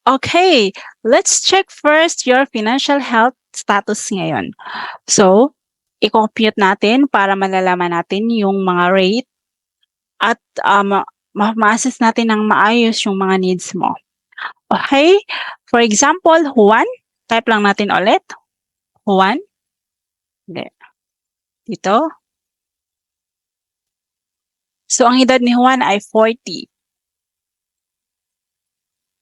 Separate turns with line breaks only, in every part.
Okay, let's check first your financial health status ngayon. So, i-compute natin para malalaman natin yung mga rate at ma-assess natin ng maayos yung mga needs mo. Okay? For example, Juan, type lang natin ulit. Juan. Hindi. Dito. So, ang edad ni Juan ay 40.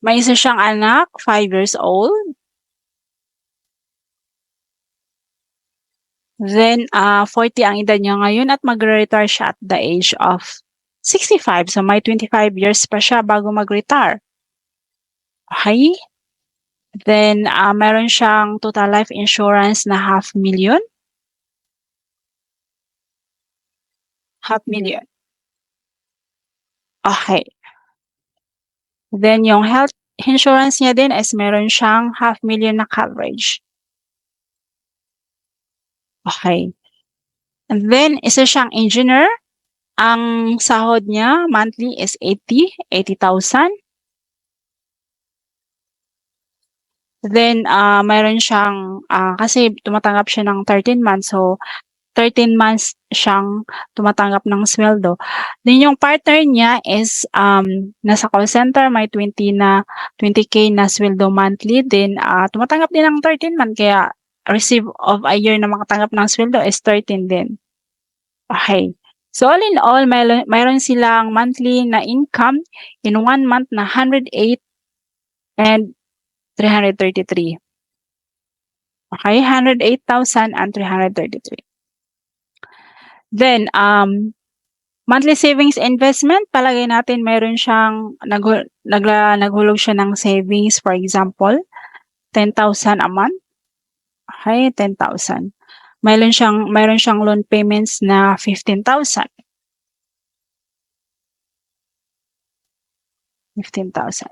May isa siyang anak, 5 years old. Then, 40 ang edad niya ngayon at magre-retire siya at the age of 65. So, may 25 years pa siya bago mag-retire. Okay? Then, meron siyang total life insurance na $500,000. $500,000. Okay. Then, yung health insurance niya din is meron siyang $500,000 na coverage. Okay. And then, isa siyang engineer. Ang sahod niya monthly is 80,000. Then, mayroon siyang, kasi tumatanggap siya ng 13 months. So, 13 months siyang tumatanggap ng sweldo. Then, yung partner niya is nasa call center, may 20K na sweldo monthly. Then, tumatanggap din ng 13 months. Kaya, receive of a year na makatanggap ng sweldo is 13 din. Okay. So, all in all, mayroon silang monthly na income in 1 month na 108 and 333. Okay, 108,000 and 333. Then, monthly savings investment, palagay natin mayroon siyang naghulog siya ng savings, for example, 10,000 a month. Okay, 10,000. Mayroon siyang loan payments na 15,000. 15,000.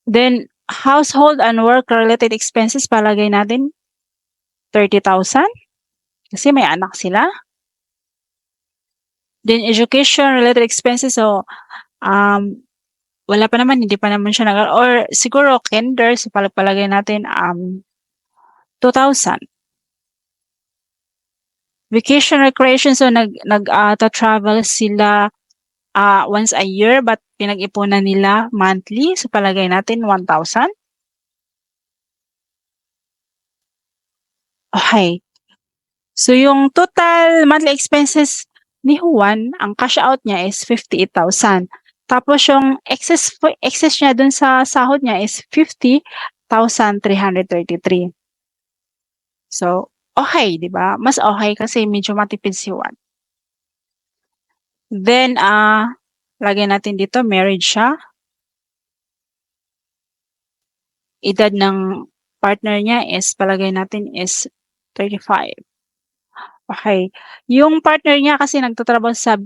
Then, household and work-related expenses, palagay natin 30,000. Kasi may anak sila. Then, education-related expenses, so, wala pa naman, hindi pa naman siya or siguro kinder, so palagay natin 2,000. Vacation recreation, so nag-travel sila once a year but pinag-ipunan nila monthly, so palagay natin 1,000. Okay. So yung total monthly expenses ni Juan, ang cash out niya is 58,000. Tapos yung excess niya dun sa sahod niya is 50,333. So, okay, di ba? Mas okay kasi medyo matipid si Juan. Then, lagyan natin dito, married siya. Edad ng partner niya is, palagay natin is 35. Okay. Yung partner niya kasi nagtatrabaho sa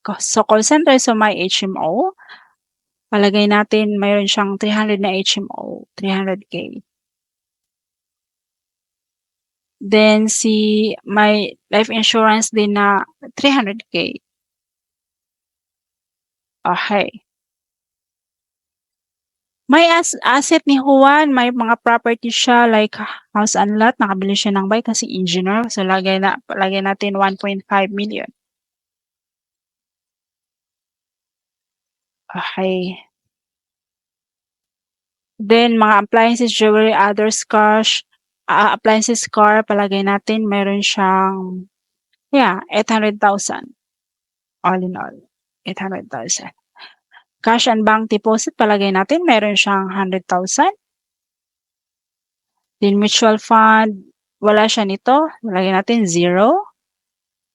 call center, so may HMO. Palagay natin mayroon siyang 300 na HMO, 300K. Then may life insurance din na 300K. Okay. May asset ni Juan, may mga property siya like house and lot, nakabili siya ng bike kasi engineer. So lagay natin 1.5 million. Okay. Then mga appliances, jewelry, others, cash, appliances, car, palagay natin meron siyang 800,000. All in all, 800,000. Cash and bank deposit, palagay natin meron siyang 100,000. Then mutual fund, wala siya nito, lagay natin 0.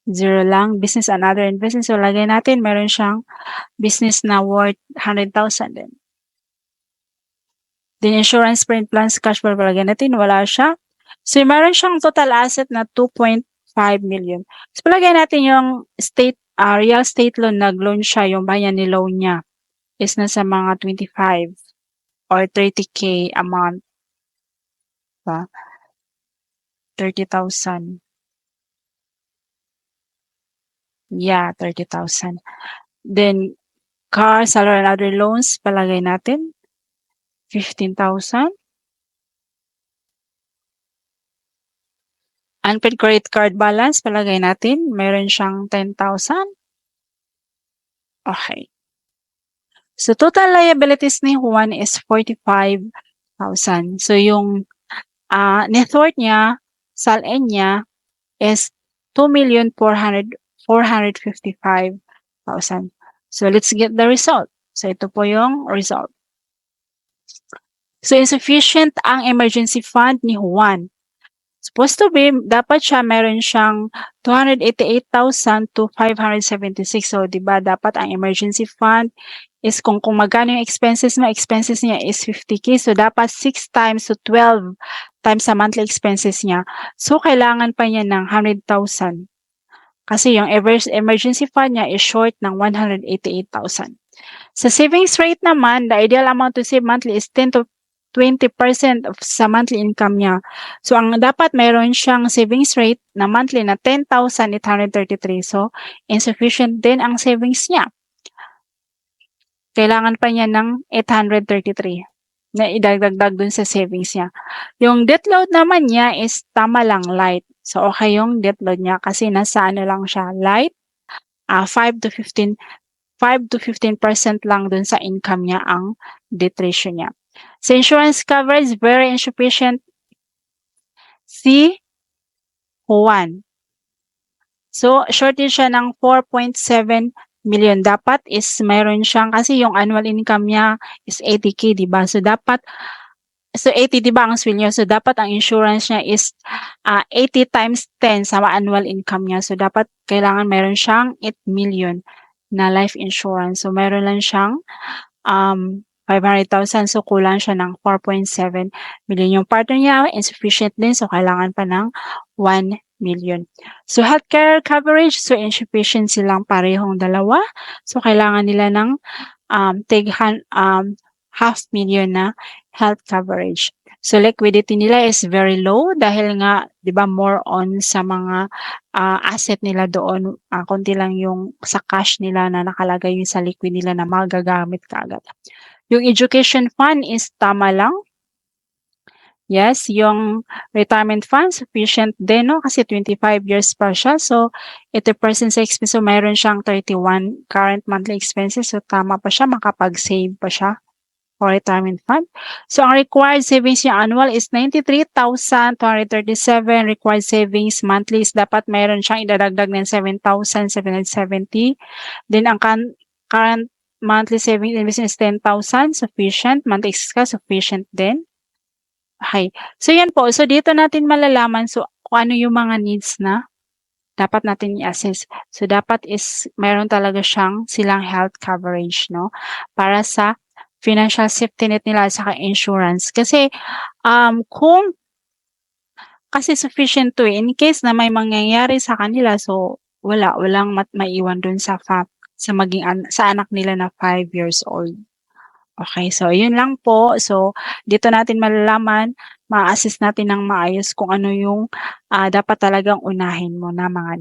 0 lang. Business and other investments, so lagay natin meron siyang business na worth 100,000 din. Then insurance print plans, cash flow, palagay natin wala siya. So meron siyang total asset na 2.5 million. So palagay natin yung real estate loan, nag-loan siya, yung bayan ni loan niya is nasa mga 25 or 30K a month. Diba? 30,000. Yeah, 30,000. Then, car, salary and other loans, palagay natin 15,000. Unpaid credit card balance, palagay natin, meron siyang 10,000. Okay. So, total liabilities ni Juan is 45,000. So, yung net worth niya, SALN niya is 2,455,000. So, let's get the result. So, ito po yung result. So, insufficient ang emergency fund ni Juan. Supposed to be, dapat siya, meron siyang 288,000 to 576. So, diba, dapat ang emergency fund is kung magkano yung expenses niya is 50K. So, dapat 6 times to 12 times sa monthly expenses niya. So, kailangan pa niya ng 100,000. Kasi yung emergency fund niya is short ng 188,000. Sa savings rate naman, the ideal amount to save monthly is 10 to 20% of sa monthly income niya. So, ang dapat mayroon siyang savings rate na monthly na 10,833. So, insufficient din ang savings niya. Kailangan pa niya ng 833 na idagdag dun sa savings niya. Yung debt load naman niya is tama lang, light. So, okay yung debt load niya kasi nasa ano lang siya, light. 5 to 15% lang dun sa income niya ang debt ratio niya. Sa insurance coverage, very insufficient si Juan. So, shortage siya ng 4.7 million. Dapat is mayroon siyang, kasi yung annual income niya is 80K, diba? So, 80, diba ang swell niya? So, dapat ang insurance niya is 80 times 10 sa annual income niya. So, dapat kailangan mayroon siyang 8 million na life insurance. So, mayroon lang siyang 500,000. So, kulang siya ng 4.7 million. Yung partner niya, insufficient din. So, kailangan pa ng 1 million. So, healthcare coverage. So, insufficient silang parehong dalawa. So, kailangan nila ng $500,000 na health coverage. So, liquidity nila is very low dahil nga, di ba, more on sa mga asset nila doon. Konti lang yung sa cash nila na nakalagay yung sa liquid nila na magagamit kaagad. Yung education fund is tama lang. Yes, yung retirement fund, sufficient din, no? Kasi 25 years pa siya. So, 80% sa expense. So, mayroon siyang 31 current monthly expenses. So, tama pa siya. Makapag-save pa siya for retirement fund. So, ang required savings niya annual is 93,237. Required savings monthly is dapat mayroon siyang idadagdag ng 7,770. Then, ang current monthly savings investment is 10,000. Sufficient. Monthly expenses sufficient din. Okay. So, yan po. So, dito natin malalaman kung ano yung mga needs na dapat natin i-assess. So, dapat is mayroon talaga silang health coverage, no? Para sa financial safety net nila sa insurance. Kasi, kasi sufficient to in case na may mangyayari sa kanila, so, walang maiwan dun sa anak nila na 5 years old. Okay, so yun lang po. So, dito natin malalaman, ma-assess natin ng maayos kung ano yung dapat talagang unahin mo na mga